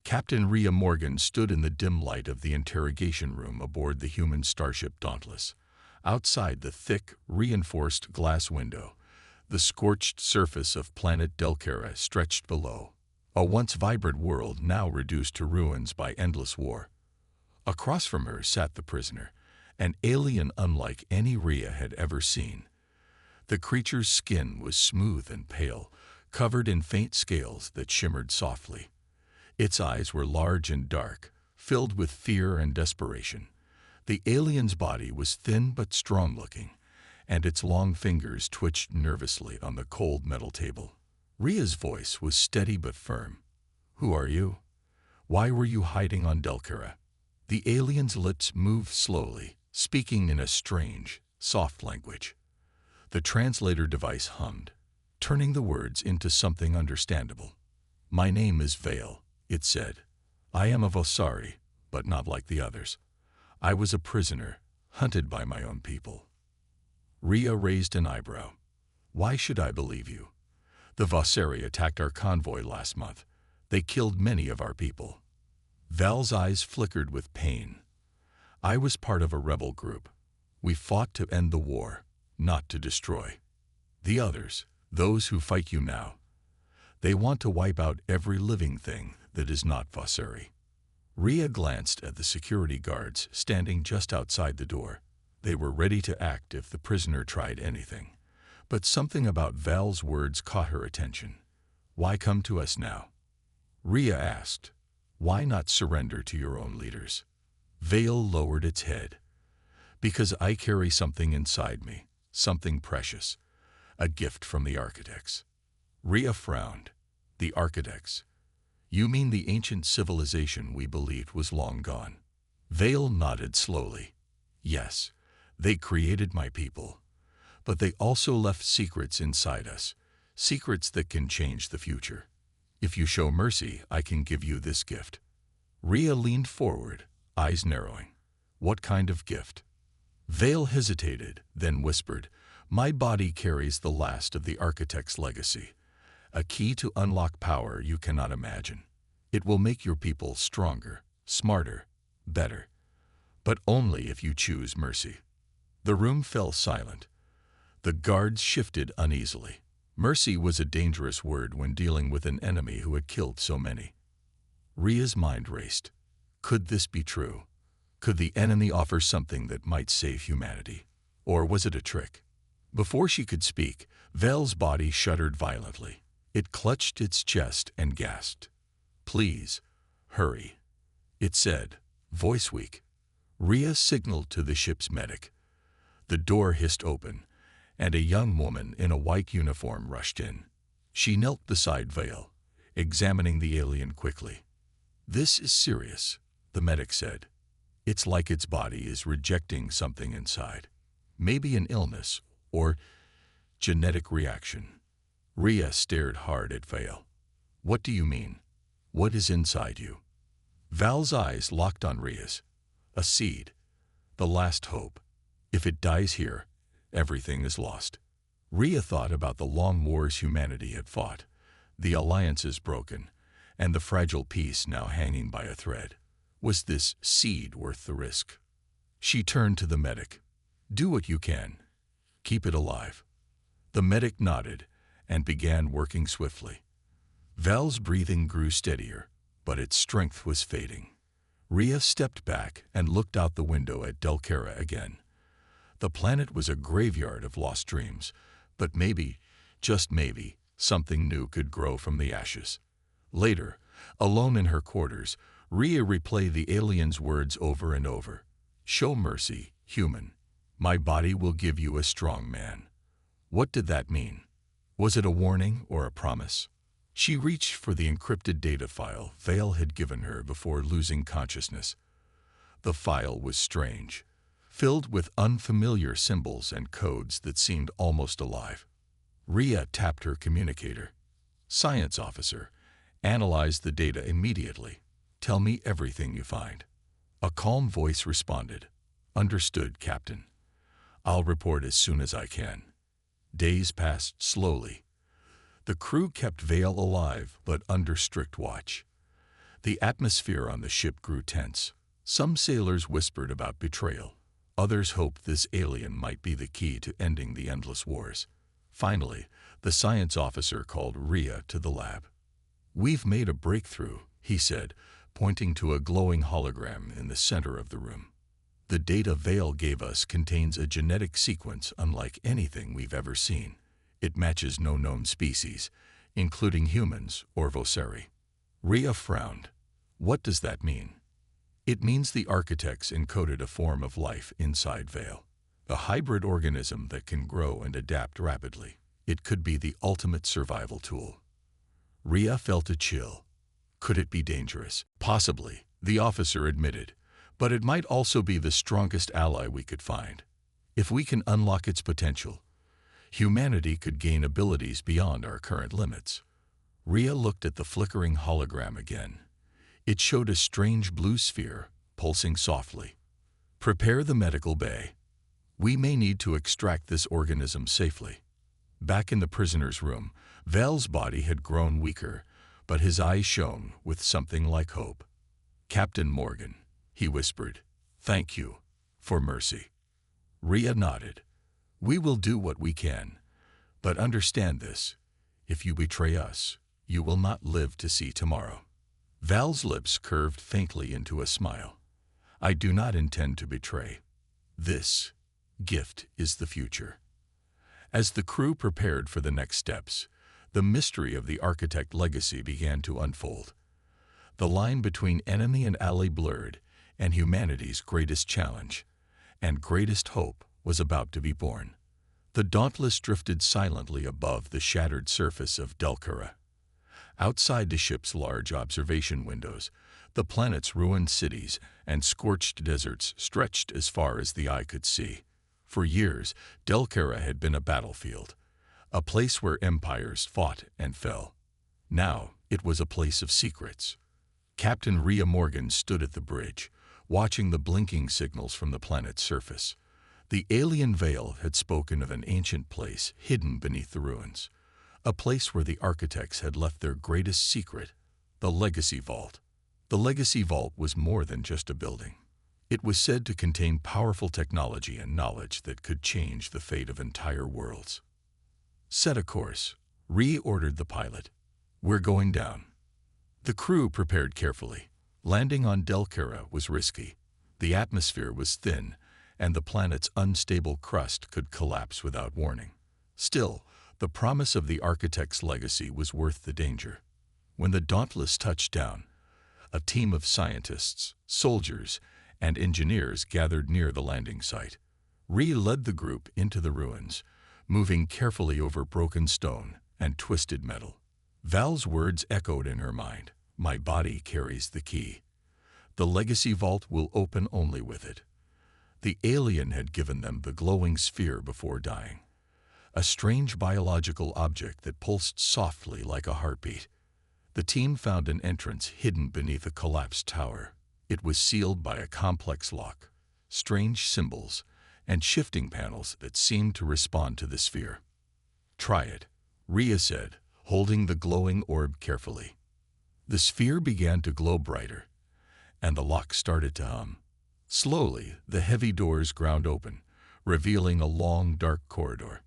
Captain Rhea Morgan stood in the dim light of the interrogation room aboard the human starship Dauntless. Outside the thick, reinforced glass window, the scorched surface of planet Delcara stretched below, a once vibrant world now reduced to ruins by endless war. Across from her sat the prisoner, an alien unlike any Rhea had ever seen. The creature's skin was smooth and pale, covered in faint scales that shimmered softly. Its eyes were large and dark, filled with fear and desperation. The alien's body was thin but strong-looking, and its long fingers twitched nervously on the cold metal table. Rhea's voice was steady but firm. "Who are you? Why were you hiding on Delcara?" The alien's lips moved slowly, speaking in a strange, soft language. The translator device hummed, turning the words into something understandable. "My name is Vale," it said. "I am a Vosari, but not like the others. I was a prisoner, hunted by my own people." Rhea raised an eyebrow. "Why should I believe you? The Vosari attacked our convoy last month. They killed many of our people." Val's eyes flickered with pain. "I was part of a rebel group. We fought to end the war, not to destroy. The others, those who fight you now, they want to wipe out every living thing that is not Vosari." Rhea glanced at the security guards standing just outside the door. They were ready to act if the prisoner tried anything. But something about Val's words caught her attention. "Why come to us now?" Rhea asked. "Why not surrender to your own leaders?" Vale lowered its head. "Because I carry something inside me, something precious, a gift from the architects." Rhea frowned. "The architects? You mean the ancient civilization we believed was long gone?" Vale nodded slowly. "Yes, they created my people. But they also left secrets inside us, secrets that can change the future. If you show mercy, I can give you this gift." Rhea leaned forward, eyes narrowing. "What kind of gift?" Vale hesitated, then whispered, "My body carries the last of the architect's legacy, a key to unlock power you cannot imagine. It will make your people stronger, smarter, better. But only if you choose mercy." The room fell silent. The guards shifted uneasily. Mercy was a dangerous word when dealing with an enemy who had killed so many. Rhea's mind raced. Could this be true? Could the enemy offer something that might save humanity? Or was it a trick? Before she could speak, Vel's body shuddered violently. It clutched its chest and gasped. "Please, hurry," it said, voice weak. Rhea signaled to the ship's medic. The door hissed open, and a young woman in a white uniform rushed in. She knelt beside Vale, examining the alien quickly. "This is serious," the medic said. "It's like its body is rejecting something inside. Maybe an illness or genetic reaction." Rhea stared hard at Vale. "What do you mean? What is inside you?" Val's eyes locked on Rhea's. "A seed. The last hope. If it dies here, everything is lost." Rhea thought about the long wars humanity had fought, the alliances broken, and the fragile peace now hanging by a thread. Was this seed worth the risk? She turned to the medic. "Do what you can. Keep it alive." The medic nodded and began working swiftly. Val's breathing grew steadier, but its strength was fading. Rhea stepped back and looked out the window at Delcara again. The planet was a graveyard of lost dreams, but maybe, just maybe, something new could grow from the ashes. Later, alone in her quarters, Rhea replayed the alien's words over and over. "Show mercy, human. My body will give you a strong man." What did that mean? Was it a warning or a promise? She reached for the encrypted data file Vale had given her before losing consciousness. The file was strange, filled with unfamiliar symbols and codes that seemed almost alive. Rhea tapped her communicator. "Science officer, analyze the data immediately. Tell me everything you find." A calm voice responded. "Understood, Captain. I'll report as soon as I can." Days passed slowly. The crew kept Vale alive, but under strict watch. The atmosphere on the ship grew tense. Some sailors whispered about betrayal. Others hoped this alien might be the key to ending the endless wars. Finally, the science officer called Rhea to the lab. "We've made a breakthrough," he said, pointing to a glowing hologram in the center of the room. "The data Vale gave us contains a genetic sequence unlike anything we've ever seen. It matches no known species, including humans or Voceri." Rhea frowned. "What does that mean?" "It means the architects encoded a form of life inside Vale. A hybrid organism that can grow and adapt rapidly. It could be the ultimate survival tool." Rhea felt a chill. Could it be dangerous? Possibly, the officer admitted, but it might also be the strongest ally we could find. If we can unlock its potential, humanity could gain abilities beyond our current limits. Rhea looked at the flickering hologram again. It showed a strange blue sphere, pulsing softly. "Prepare the medical bay. We may need to extract this organism safely." Back in the prisoner's room, Val's body had grown weaker, but his eyes shone with something like hope. "Captain Morgan," he whispered, "thank you for mercy." Rhea nodded. "We will do what we can, but understand this. If you betray us, you will not live to see tomorrow." Val's lips curved faintly into a smile. "I do not intend to betray. This gift is the future." As the crew prepared for the next steps, the mystery of the architect legacy began to unfold. The line between enemy and ally blurred, and humanity's greatest challenge and greatest hope was about to be born. The Dauntless drifted silently above the shattered surface of Delcura. Outside the ship's large observation windows, the planet's ruined cities and scorched deserts stretched as far as the eye could see. For years, Delcura had been a battlefield, a place where empires fought and fell. Now, it was a place of secrets. Captain Rhea Morgan stood at the bridge, watching the blinking signals from the planet's surface. The alien Vale had spoken of an ancient place hidden beneath the ruins, a place where the architects had left their greatest secret, the Legacy Vault. The Legacy Vault was more than just a building. It was said to contain powerful technology and knowledge that could change the fate of entire worlds. "Set a course," Rhea ordered the pilot. "We're going down." The crew prepared carefully. Landing on Delcura was risky. The atmosphere was thin, and the planet's unstable crust could collapse without warning. Still, the promise of the architect's legacy was worth the danger. When the Dauntless touched down, a team of scientists, soldiers, and engineers gathered near the landing site. Rhea led the group into the ruins, moving carefully over broken stone and twisted metal. Val's words echoed in her mind. "My body carries the key. The Legacy Vault will open only with it." The alien had given them the glowing sphere before dying, a strange biological object that pulsed softly like a heartbeat. The team found an entrance hidden beneath a collapsed tower. It was sealed by a complex lock, strange symbols, and shifting panels that seemed to respond to the sphere. "Try it," Rhea said, holding the glowing orb carefully. The sphere began to glow brighter, and the lock started to hum. Slowly, the heavy doors ground open, revealing a long, dark corridor.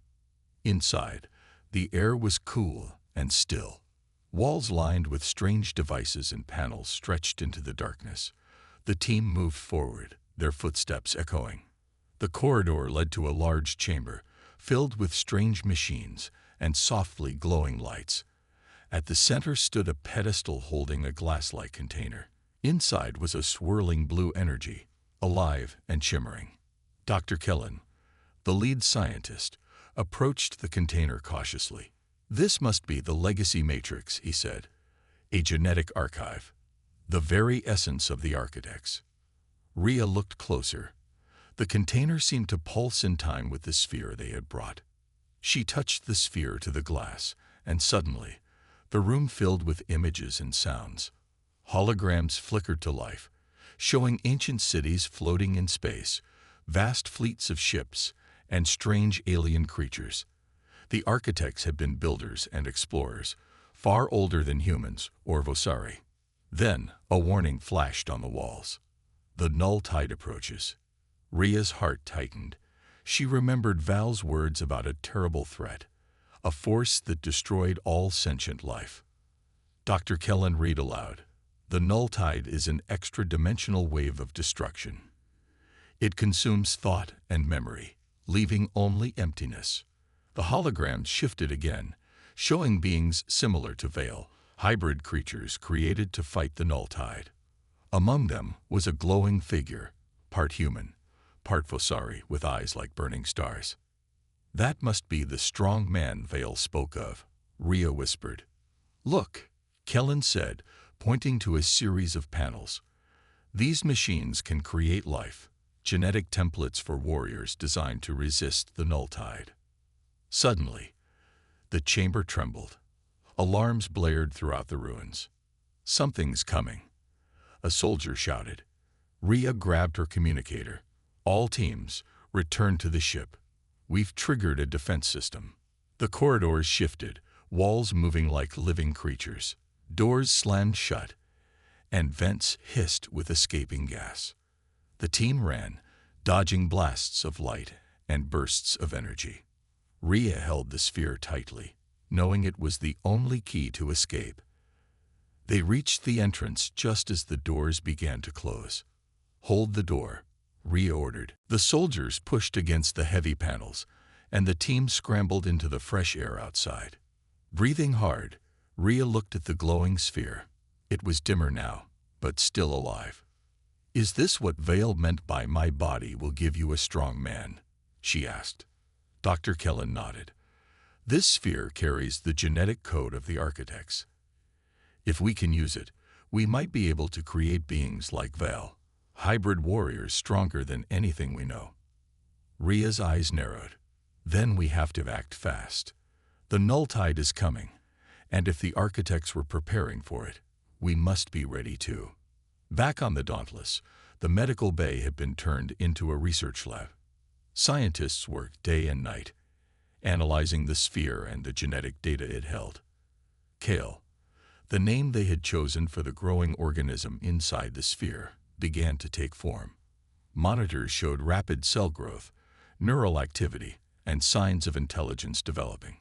Inside, the air was cool and still. Walls lined with strange devices and panels stretched into the darkness. The team moved forward, their footsteps echoing. The corridor led to a large chamber, filled with strange machines and softly glowing lights. At the center stood a pedestal holding a glass-like container. Inside was a swirling blue energy, alive and shimmering. Dr. Kellen, the lead scientist, approached the container cautiously. "This must be the Legacy Matrix," he said. "A genetic archive. The very essence of the architects." Rhea looked closer. The container seemed to pulse in time with the sphere they had brought. She touched the sphere to the glass, and suddenly, the room filled with images and sounds. Holograms flickered to life, showing ancient cities floating in space, vast fleets of ships, and strange alien creatures. The architects had been builders and explorers, far older than humans or Vocari. Then a warning flashed on the walls. The null tide approaches. Rhea's heart tightened. She remembered Val's words about a terrible threat, a force that destroyed all sentient life. Dr. Kellen read aloud. The null tide is an extra-dimensional wave of destruction. It consumes thought and memory, leaving only emptiness. The holograms shifted again, showing beings similar to Val, hybrid creatures created to fight the null tide. Among them was a glowing figure, part human, part Fossari with eyes like burning stars. That must be the strong man Val spoke of, Rhea whispered. Look, Kellen said, pointing to a series of panels. These machines can create life, genetic templates for warriors designed to resist the null tide. Suddenly, the chamber trembled. Alarms blared throughout the ruins. Something's coming, a soldier shouted. Rhea grabbed her communicator. All teams, return to the ship. We've triggered a defense system. The corridors shifted, walls moving like living creatures. Doors slammed shut, and vents hissed with escaping gas. The team ran, dodging blasts of light and bursts of energy. Rhea held the sphere tightly, knowing it was the only key to escape. They reached the entrance just as the doors began to close. Hold the door, Rhea ordered. The soldiers pushed against the heavy panels, and the team scrambled into the fresh air outside. Breathing hard, Rhea looked at the glowing sphere. It was dimmer now, but still alive. Is this what Vale meant by "my body will give you a strong man"? She asked. Dr. Kellen nodded. This sphere carries the genetic code of the architects. If we can use it, we might be able to create beings like Val, hybrid warriors stronger than anything we know. Rhea's eyes narrowed. Then we have to act fast. The null tide is coming, and if the architects were preparing for it, we must be ready too. Back on the Dauntless, the medical bay had been turned into a research lab. Scientists worked day and night, analyzing the sphere and the genetic data it held. Kale, the name they had chosen for the growing organism inside the sphere, began to take form. Monitors showed rapid cell growth, neural activity, and signs of intelligence developing.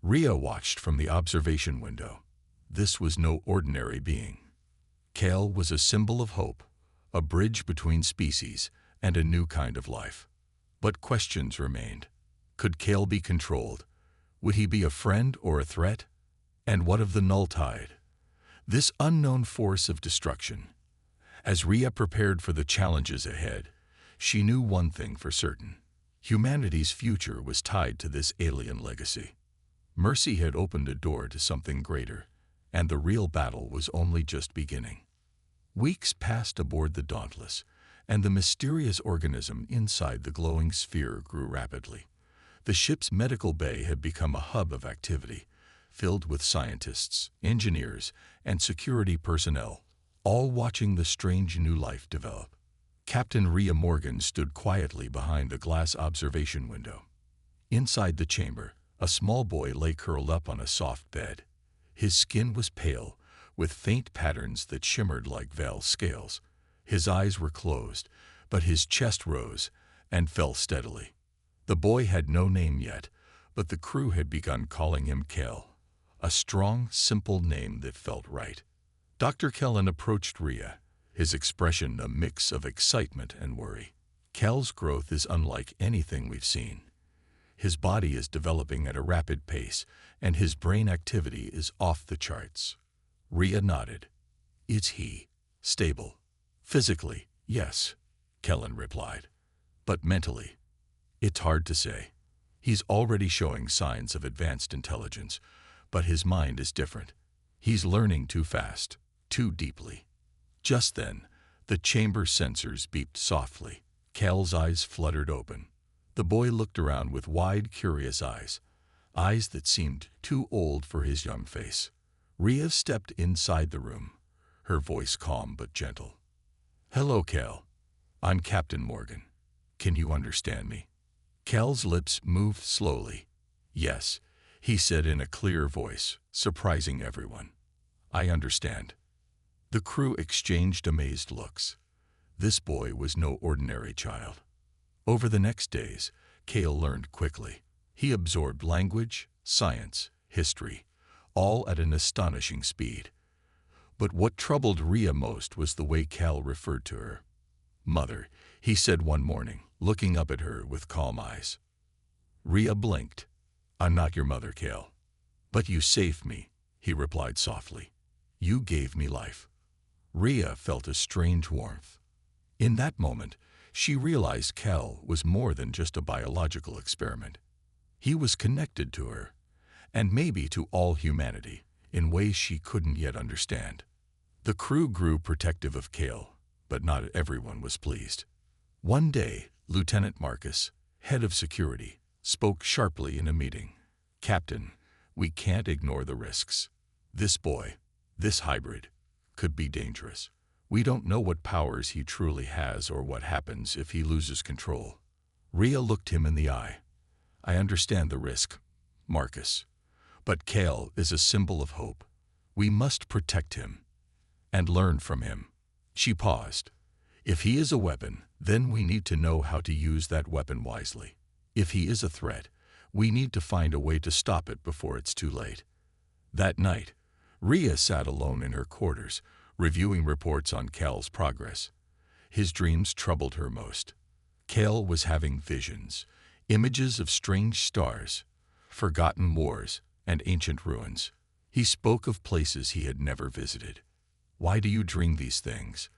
Rhea watched from the observation window. This was no ordinary being. Kale was a symbol of hope, a bridge between species and a new kind of life. But questions remained. Could Kale be controlled? Would he be a friend or a threat? And what of the null tide? This unknown force of destruction. As Rhea prepared for the challenges ahead, she knew one thing for certain. Humanity's future was tied to this alien legacy. Mercy had opened a door to something greater, and the real battle was only just beginning. Weeks passed aboard the Dauntless, and the mysterious organism inside the glowing sphere grew rapidly. The ship's medical bay had become a hub of activity, filled with scientists, engineers, and security personnel, all watching the strange new life develop. Captain Rhea Morgan stood quietly behind a glass observation window. Inside the chamber, a small boy lay curled up on a soft bed. His skin was pale, with faint patterns that shimmered like Val's scales. His eyes were closed, but his chest rose and fell steadily. The boy had no name yet, but the crew had begun calling him Kale, a strong, simple name that felt right. Dr. Kellen approached Rhea, his expression a mix of excitement and worry. Kale's growth is unlike anything we've seen. His body is developing at a rapid pace, and his brain activity is off the charts. Rhea nodded. Is he stable? Physically, yes, Kellen replied. But mentally, it's hard to say. He's already showing signs of advanced intelligence, but his mind is different. He's learning too fast, too deeply. Just then, the chamber sensors beeped softly. Kale's eyes fluttered open. The boy looked around with wide, curious eyes that seemed too old for his young face. Rhea stepped inside the room, her voice calm but gentle. Hello, Kale. I'm Captain Morgan. Can you understand me? Kale's lips moved slowly. Yes, he said in a clear voice, surprising everyone. I understand. The crew exchanged amazed looks. This boy was no ordinary child. Over the next days, Cale learned quickly. He absorbed language, science, history, all at an astonishing speed. But what troubled Rhea most was the way Cal referred to her. "Mother," he said one morning, looking up at her with calm eyes. Rhea blinked. "I'm not your mother, Cale." "But you saved me," he replied softly. "You gave me life." Rhea felt a strange warmth. In that moment, she realized Cal was more than just a biological experiment. He was connected to her, and maybe to all humanity, in ways she couldn't yet understand. The crew grew protective of Cale, but not everyone was pleased. One day, Lieutenant Marcus, head of security, spoke sharply in a meeting. "Captain, we can't ignore the risks. This boy, this hybrid, could be dangerous. We don't know what powers he truly has or what happens if he loses control." Rhea looked him in the eye. "I understand the risk, Marcus, but Cale is a symbol of hope. We must protect him and learn from him." She paused. "If he is a weapon, then we need to know how to use that weapon wisely. If he is a threat, we need to find a way to stop it before it's too late." That night, Rhea sat alone in her quarters, reviewing reports on Cal's progress. His dreams troubled her most. Cal was having visions, images of strange stars, forgotten wars, and ancient ruins. He spoke of places he had never visited. "Why do you dream these things?"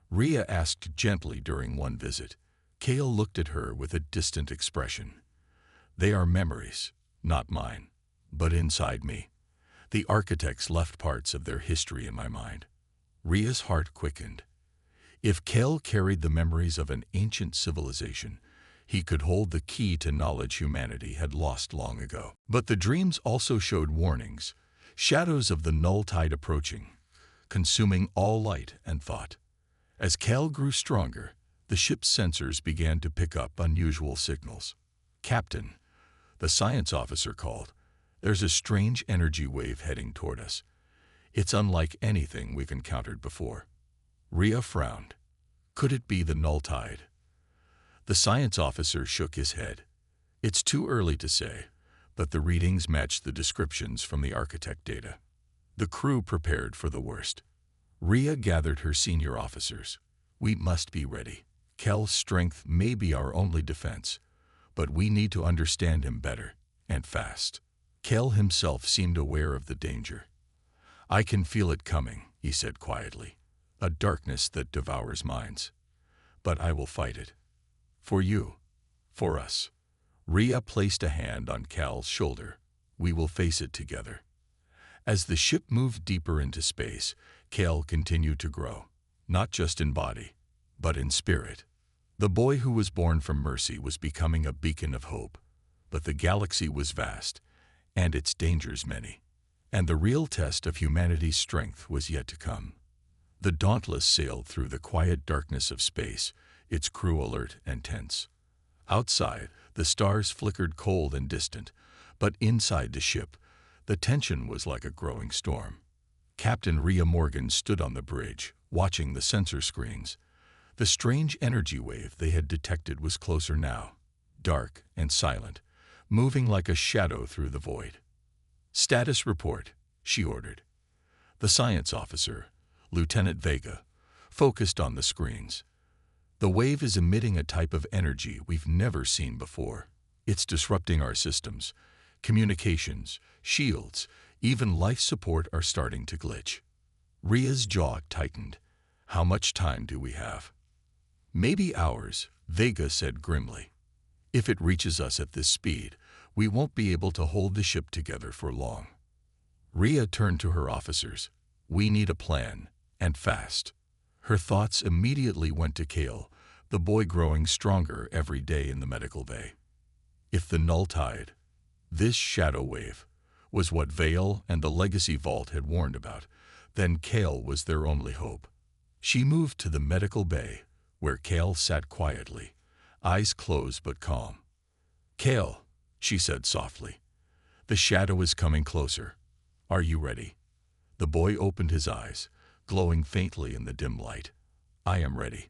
Rhea asked gently during one visit. Cal looked at her with a distant expression. "They are memories, not mine, but inside me. The architects left parts of their history in my mind." Rhea's heart quickened. If Cal carried the memories of an ancient civilization, he could hold the key to knowledge humanity had lost long ago. But the dreams also showed warnings, shadows of the null tide approaching, consuming all light and thought. As Cal grew stronger, the ship's sensors began to pick up unusual signals. "Captain," the science officer called, "there's a strange energy wave heading toward us. It's unlike anything we've encountered before." Rhea frowned. Could it be the null tide? The science officer shook his head. "It's too early to say, but the readings matched the descriptions from the architect data." The crew prepared for the worst. Rhea gathered her senior officers. "We must be ready. Cal's strength may be our only defense, but we need to understand him better, and fast." Cal himself seemed aware of the danger. "I can feel it coming," he said quietly, "a darkness that devours minds. But I will fight it. For you. For us." Rhea placed a hand on Cal's shoulder. "We will face it together." As the ship moved deeper into space, Cal continued to grow, not just in body, but in spirit. The boy who was born from mercy was becoming a beacon of hope. But the galaxy was vast, and its dangers many. And the real test of humanity's strength was yet to come. The Dauntless sailed through the quiet darkness of space, its crew alert and tense. Outside, the stars flickered cold and distant, but inside the ship, the tension was like a growing storm. Captain Rhea Morgan stood on the bridge, watching the sensor screens. The strange energy wave they had detected was closer now, dark and silent, moving like a shadow through the void. "Status report," she ordered. The science officer, Lieutenant Vega, focused on the screens. "The wave is emitting a type of energy we've never seen before. It's disrupting our systems. Communications, shields, even life support are starting to glitch." Rhea's jaw tightened. "How much time do we have?" "Maybe hours," Vega said grimly. "If it reaches us at this speed, we won't be able to hold the ship together for long." Rhea turned to her officers. "We need a plan, and fast." Her thoughts immediately went to Cale, the boy growing stronger every day in the medical bay. If the null tide, this shadow wave, was what Vale and the Legacy Vault had warned about, then Cale was their only hope. She moved to the medical bay, where Cale sat quietly, eyes closed but calm. "Cale," she said softly, "the shadow is coming closer. Are you ready?" The boy opened his eyes, glowing faintly in the dim light. I am ready.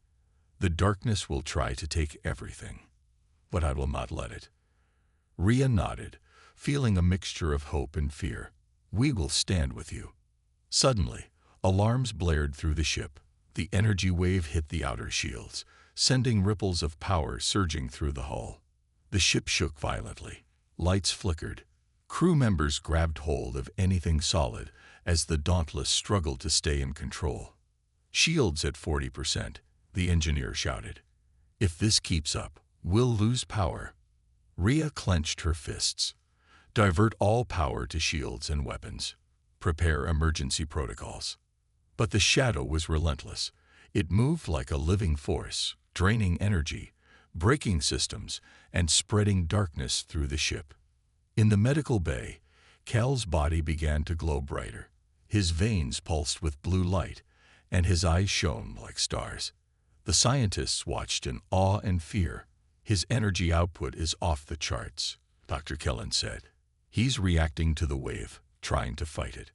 The darkness will try to take everything, but I will not let it. Rhea nodded, feeling a mixture of hope and fear. We will stand with you. Suddenly, alarms blared through the ship. The energy wave hit the outer shields, sending ripples of power surging through the hull. The ship shook violently. Lights flickered. Crew members grabbed hold of anything solid as the Dauntless struggled to stay in control. Shields at 40%, the engineer shouted. If this keeps up, we'll lose power. Rhea clenched her fists. Divert all power to shields and weapons. Prepare emergency protocols. But the shadow was relentless. It moved like a living force, draining energy, breaking systems, and spreading darkness through the ship. In the medical bay, Cal's body began to glow brighter. His veins pulsed with blue light, and his eyes shone like stars. The scientists watched in awe and fear. His energy output is off the charts, Dr. Kellen said. He's reacting to the wave, trying to fight it.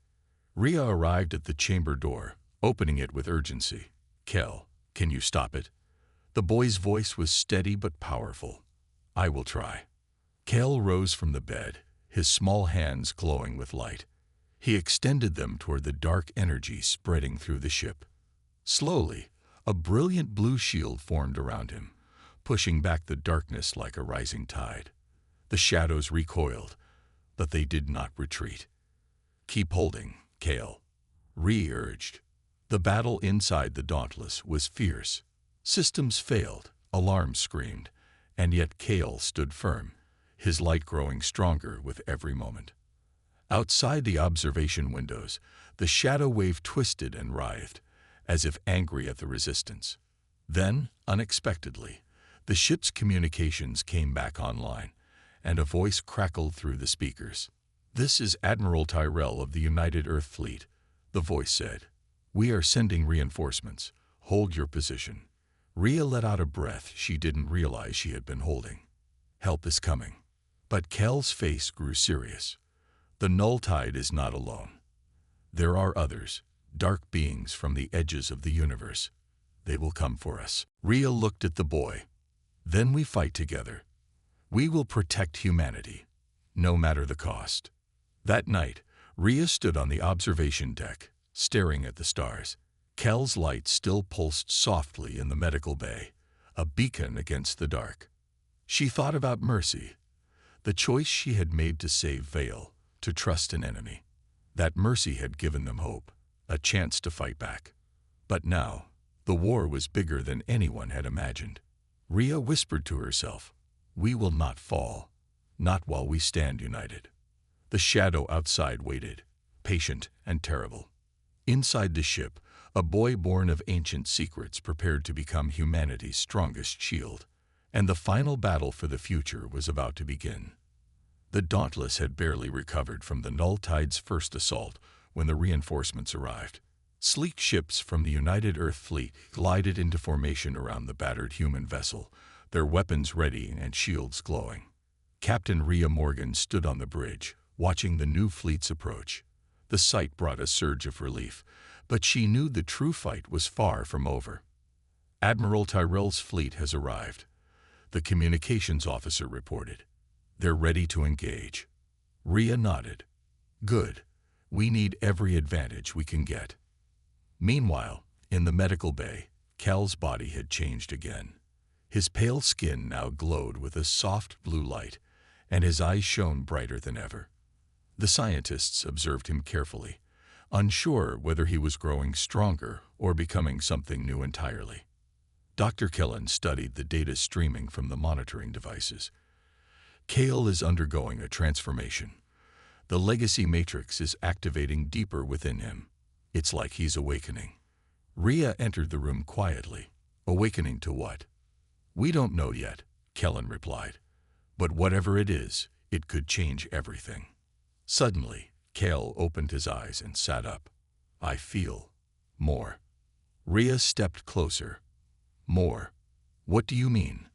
Rhea arrived at the chamber door, opening it with urgency. Kel, can you stop it? The boy's voice was steady but powerful. I will try. Kel rose from the bed, his small hands glowing with light. He extended them toward the dark energy spreading through the ship. Slowly, a brilliant blue shield formed around him, pushing back the darkness like a rising tide. The shadows recoiled, but they did not retreat. Keep holding, Kale, Rhea urged. The battle inside the Dauntless was fierce. Systems failed, alarms screamed, and yet Kale stood firm, his light growing stronger with every moment. Outside the observation windows, the shadow wave twisted and writhed, as if angry at the resistance. Then, unexpectedly, the ship's communications came back online, and a voice crackled through the speakers. This is Admiral Tyrell of the United Earth Fleet, the voice said. We are sending reinforcements. Hold your position. Rhea let out a breath she didn't realize she had been holding. Help is coming. But Kel's face grew serious. The null tide is not alone. There are others, dark beings from the edges of the universe. They will come for us. Rhea looked at the boy. Then we fight together. We will protect humanity, no matter the cost. That night, Rhea stood on the observation deck, staring at the stars. Kel's light still pulsed softly in the medical bay, a beacon against the dark. She thought about Mercy, the choice she had made to save Vale, to trust an enemy. That Mercy had given them hope, a chance to fight back. But now, the war was bigger than anyone had imagined. Rhea whispered to herself, we will not fall, not while we stand united. The shadow outside waited, patient and terrible. Inside the ship, a boy born of ancient secrets prepared to become humanity's strongest shield, and the final battle for the future was about to begin. The Dauntless had barely recovered from the null tide's first assault when the reinforcements arrived. Sleek ships from the United Earth Fleet glided into formation around the battered human vessel, their weapons ready and shields glowing. Captain Rhea Morgan stood on the bridge, watching the new fleets approach. The sight brought a surge of relief, but she knew the true fight was far from over. Admiral Tyrell's fleet has arrived, the communications officer reported. They're ready to engage. Rhea nodded. Good. We need every advantage we can get. Meanwhile, in the medical bay, Cal's body had changed again. His pale skin now glowed with a soft blue light, and his eyes shone brighter than ever. The scientists observed him carefully, unsure whether he was growing stronger or becoming something new entirely. Dr. Kellen studied the data streaming from the monitoring devices. Kale is undergoing a transformation. The legacy matrix is activating deeper within him. It's like he's awakening. Rhea entered the room quietly. Awakening to what? We don't know yet, Kellen replied. But whatever it is, it could change everything. Suddenly, Kale opened his eyes and sat up. I feel more. Rhea stepped closer. More. What do you mean?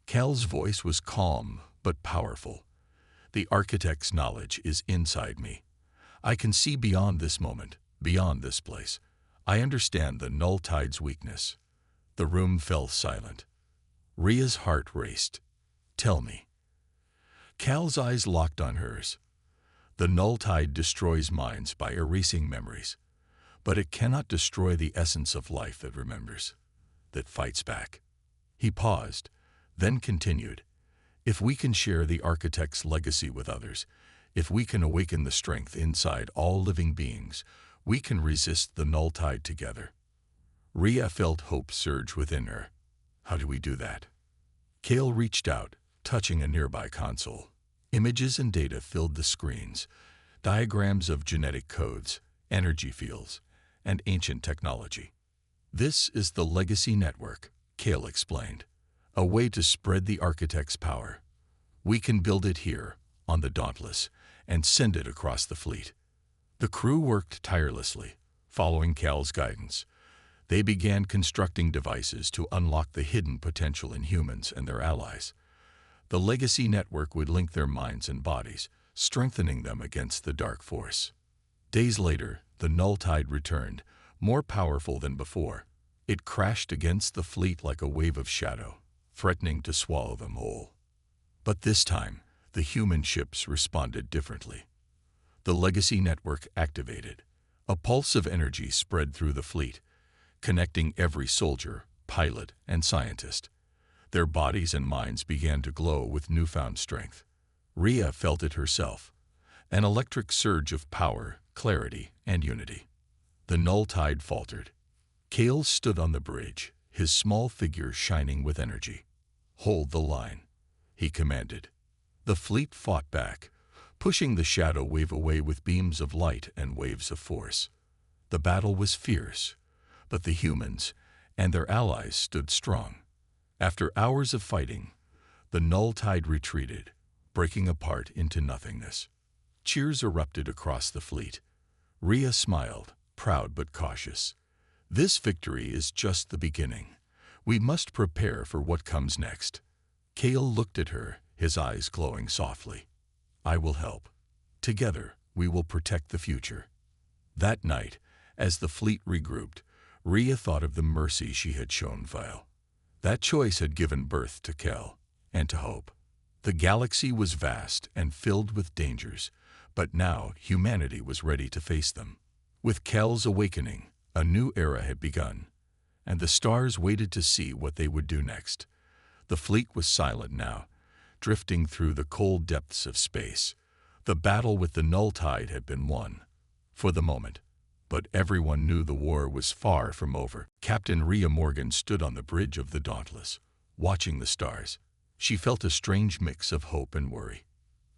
Kale's voice was calm but powerful. The architect's knowledge is inside me. I can see beyond this moment, beyond this place. I understand the null tide's weakness. The room fell silent. Ria's heart raced. Tell me. Cal's eyes locked on hers. The null tide destroys minds by erasing memories, but it cannot destroy the essence of life that remembers, that fights back. He paused, then continued. If we can share the architect's legacy with others, if we can awaken the strength inside all living beings, we can resist the null tide together. Ria felt hope surge within her. How do we do that? Cal reached out, touching a nearby console. Images and data filled the screens, diagrams of genetic codes, energy fields, and ancient technology. This is the Legacy Network, Cal explained, a way to spread the architect's power. We can build it here, on the Dauntless, and send it across the fleet. The crew worked tirelessly, following Cal's guidance. They began constructing devices to unlock the hidden potential in humans and their allies. The Legacy Network would link their minds and bodies, strengthening them against the dark force. Days later, the null tide returned, more powerful than before. It crashed against the fleet like a wave of shadow, threatening to swallow them whole. But this time, the human ships responded differently. The Legacy Network activated. A pulse of energy spread through the fleet, connecting every soldier, pilot, and scientist. Their bodies and minds began to glow with newfound strength. Ria felt it herself, an electric surge of power, clarity, and unity. The null tide faltered. Cal stood on the bridge, his small figure shining with energy. Hold the line, he commanded. The fleet fought back, pushing the shadow wave away with beams of light and waves of force. The battle was fierce, but the humans and their allies stood strong. After hours of fighting, the null tide retreated, breaking apart into nothingness. Cheers erupted across the fleet. Ria smiled, proud but cautious. This victory is just the beginning. We must prepare for what comes next. Cal looked at her, his eyes glowing softly. I will help. Together, we will protect the future. That night, as the fleet regrouped, Ria thought of the mercy she had shown Vile. That choice had given birth to Cal, and to hope. The galaxy was vast and filled with dangers, but now humanity was ready to face them. With Cal's awakening, a new era had begun, and the stars waited to see what they would do next. The fleet was silent now, drifting through the cold depths of space. The battle with the null tide had been won, for the moment. But everyone knew the war was far from over. Captain Ria Morgan stood on the bridge of the Dauntless, watching the stars. She felt a strange mix of hope and worry.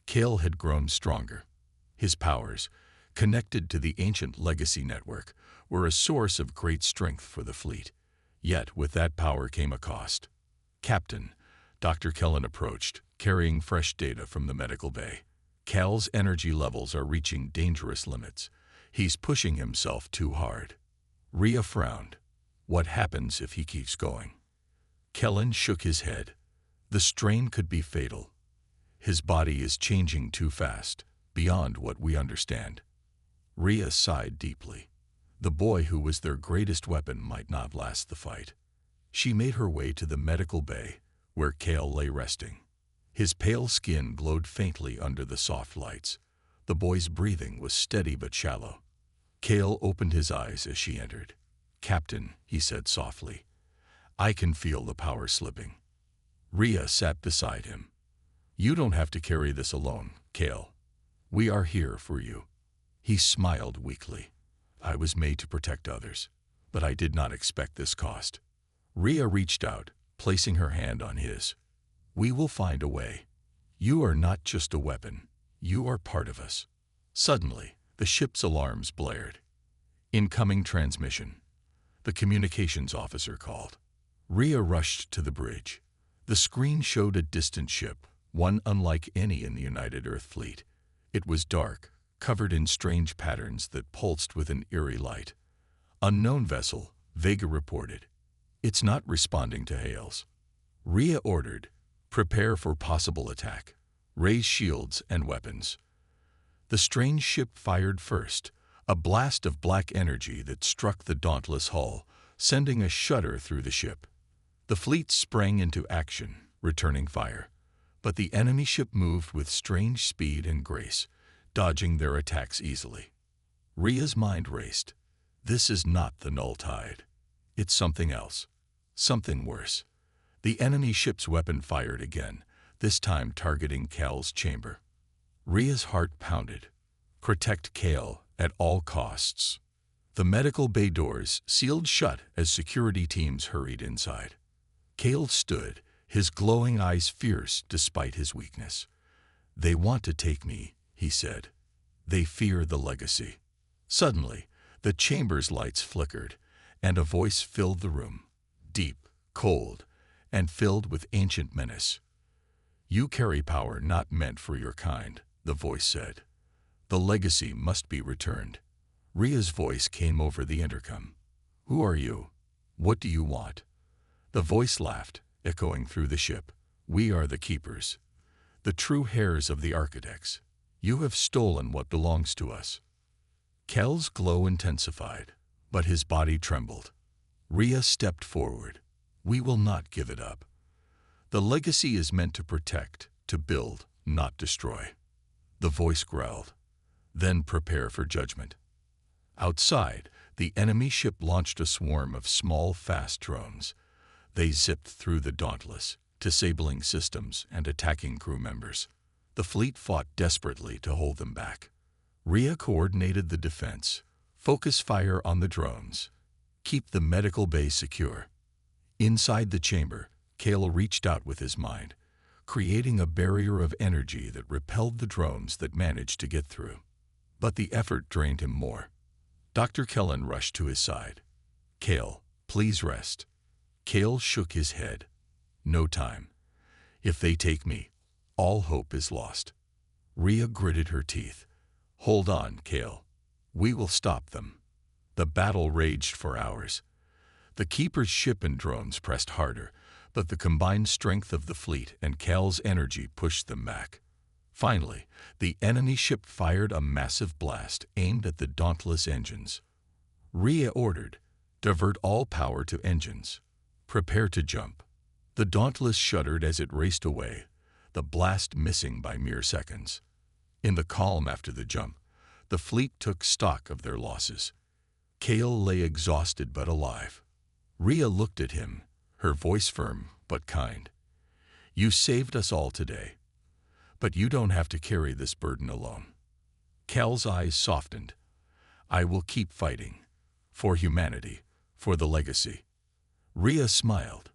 Cal had grown stronger. His powers, connected to the ancient Legacy Network, were a source of great strength for the fleet. Yet with that power came a cost. Captain, Dr. Kellen approached, carrying fresh data from the medical bay. Cal's energy levels are reaching dangerous limits. He's pushing himself too hard. Ria frowned. What happens if he keeps going? Kellen shook his head. The strain could be fatal. His body is changing too fast, beyond what we understand. Ria sighed deeply. The boy who was their greatest weapon might not last the fight. She made her way to the medical bay, where Cal lay resting. His pale skin glowed faintly under the soft lights. The boy's breathing was steady but shallow. Cal opened his eyes as she entered. Captain, he said softly, I can feel the power slipping. Ria sat beside him. You don't have to carry this alone, Cal. We are here for you. He smiled weakly. I was made to protect others, but I did not expect this cost. Ria reached out, placing her hand on his. We will find a way. You are not just a weapon. You are part of us. Suddenly, the ship's alarms blared. Incoming transmission. The communications officer called. Ria rushed to the bridge. The screen showed a distant ship, one unlike any in the United Earth Fleet. It was dark, covered in strange patterns that pulsed with an eerie light. Unknown vessel, Vega reported. It's not responding to hails. Ria ordered, prepare for possible attack. Raise shields and weapons. The strange ship fired first, a blast of black energy that struck the dauntless hull, sending a shudder through the ship. The fleet sprang into action, returning fire. But the enemy ship moved with strange speed and grace, dodging their attacks easily. Rhea's mind raced. This is not the null tide. It's something else. Something worse. The enemy ship's weapon fired again, this time targeting Cal's chamber. Rhea's heart pounded. Protect Cal at all costs. The medical bay doors sealed shut as security teams hurried inside. Cal stood, his glowing eyes fierce despite his weakness. "They want to take me," he said. "They fear the legacy." Suddenly, the chamber's lights flickered, and a voice filled the room, deep, cold, and filled with ancient menace. "You carry power not meant for your kind," the voice said. "The legacy must be returned." Rhea's voice came over the intercom. "Who are you? What do you want?" The voice laughed, echoing through the ship. "We are the keepers, the true heirs of the architects. You have stolen what belongs to us." Cal's glow intensified, but his body trembled. Rhea stepped forward. "We will not give it up. The legacy is meant to protect, to build, not destroy." The voice growled. "Then prepare for judgment." Outside, the enemy ship launched a swarm of small, fast drones. They zipped through the Dauntless, disabling systems and attacking crew members. The fleet fought desperately to hold them back. Rhea coordinated the defense. Focus fire on the drones. Keep the medical bay secure. Inside the chamber, Cal reached out with his mind, creating a barrier of energy that repelled the drones that managed to get through. But the effort drained him more. Dr. Kellen rushed to his side. "Cal, please rest." Cal shook his head. "No time. If they take me, all hope is lost." Rhea gritted her teeth. "Hold on, Cal. We will stop them." The battle raged for hours. The Keeper's ship and drones pressed harder, but the combined strength of the fleet and Cal's energy pushed them back. Finally, the enemy ship fired a massive blast aimed at the Dauntless engines. Rhea ordered, "Divert all power to engines. Prepare to jump." The Dauntless shuddered as it raced away, the blast missing by mere seconds. In the calm after the jump, the fleet took stock of their losses. Cal lay exhausted but alive. Rhea looked at him, her voice firm but kind. "You saved us all today, but you don't have to carry this burden alone." Cal's eyes softened. "I will keep fighting. For humanity, for the legacy." Rhea smiled.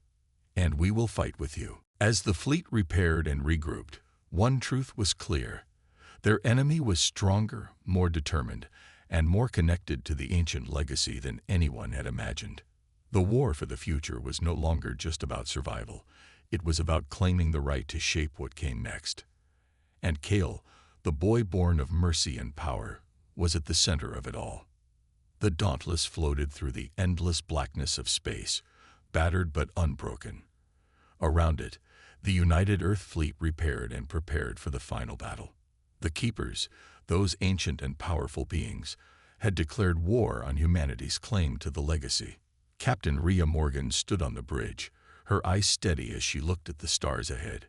"And we will fight with you." As the fleet repaired and regrouped, one truth was clear. Their enemy was stronger, more determined, and more connected to the ancient legacy than anyone had imagined. The war for the future was no longer just about survival. It was about claiming the right to shape what came next. And Cal, the boy born of mercy and power, was at the center of it all. The Dauntless floated through the endless blackness of space, battered but unbroken. Around it, the united Earth fleet repaired and prepared for the final battle. The Keepers, those ancient and powerful beings, had declared war on humanity's claim to the legacy. Captain Rhea Morgan stood on the bridge, her eyes steady as she looked at the stars ahead.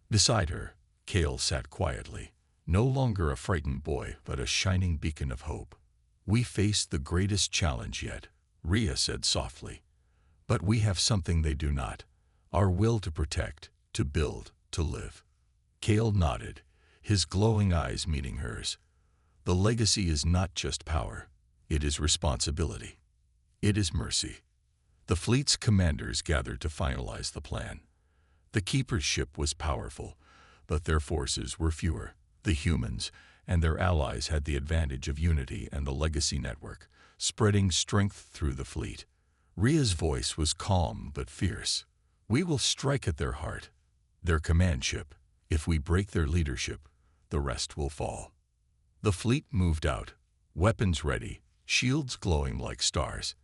Beside her, Cal sat quietly, no longer a frightened boy but a shining beacon of hope. "We face the greatest challenge yet," Rhea said softly. "But we have something they do not, our will to protect, to build, to live." Cal nodded, his glowing eyes meeting hers. "The legacy is not just power, it is responsibility. It is mercy." The fleet's commanders gathered to finalize the plan. The Keeper's ship was powerful, but their forces were fewer. The humans and their allies had the advantage of unity and the legacy network, spreading strength through the fleet. Rhea's voice was calm but fierce. "We will strike at their heart, their command ship. If we break their leadership, the rest will fall." The fleet moved out, weapons ready, shields glowing like stars.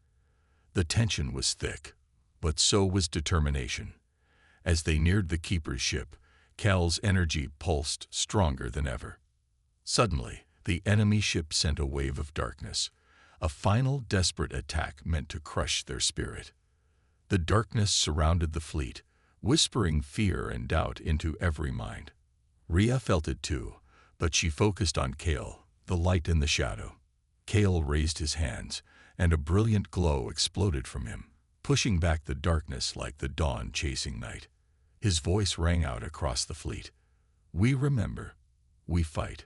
The tension was thick, but so was determination. As they neared the Keeper's ship, Cal's energy pulsed stronger than ever. Suddenly, The enemy ship sent a wave of darkness, a final desperate attack meant to crush their spirit. The darkness surrounded the fleet, whispering fear and doubt into every mind. Rhea felt it too, but she focused on Kale, the light in the shadow. Kale raised his hands, and a brilliant glow exploded from him, pushing back the darkness like the dawn chasing night. His voice rang out across the fleet. "We remember. We fight.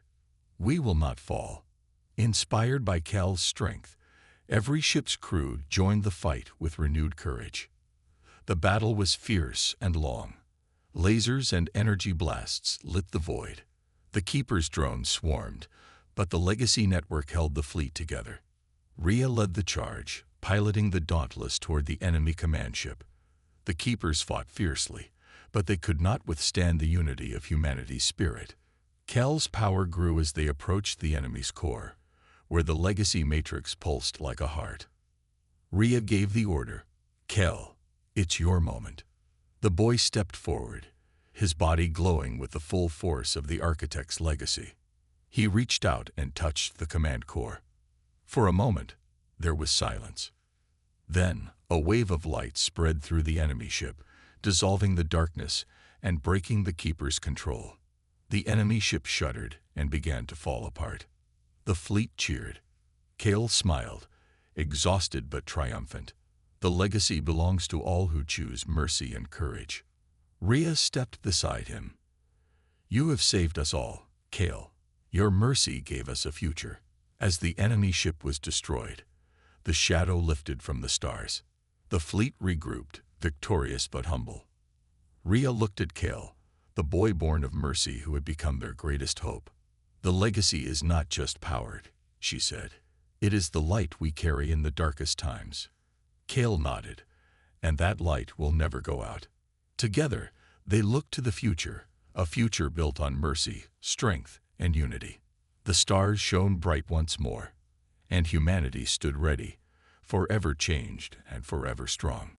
We will not fall." Inspired by Kale's strength, every ship's crew joined the fight with renewed courage. The battle was fierce and long. Lasers and energy blasts lit the void. The Keeper's drones swarmed, but the Legacy network held the fleet together. Rhea led the charge, piloting the Dauntless toward the enemy command ship. The Keepers fought fiercely, but they could not withstand the unity of humanity's spirit. Kel's power grew as they approached the enemy's core, where the Legacy matrix pulsed like a heart. Rhea gave the order, "Kel, it's your moment." The boy stepped forward, his body glowing with the full force of the Architect's legacy. He reached out and touched the command core. For a moment, there was silence. Then, a wave of light spread through the enemy ship, dissolving the darkness and breaking the Keeper's control. The enemy ship shuddered and began to fall apart. The fleet cheered. Kale smiled, exhausted but triumphant. The legacy belongs to all who choose mercy and courage. Rhea stepped beside him. "You have saved us all, Kale. Your mercy gave us a future." As the enemy ship was destroyed, the shadow lifted from the stars. The fleet regrouped, victorious but humble. Rhea looked at Kale, the boy born of mercy who had become their greatest hope. "The legacy is not just powered," she said. "It is the light we carry in the darkest times." Kale nodded, "And that light will never go out." Together, they looked to the future, a future built on mercy, strength, and unity. The stars shone bright once more, and humanity stood ready, forever changed and forever strong.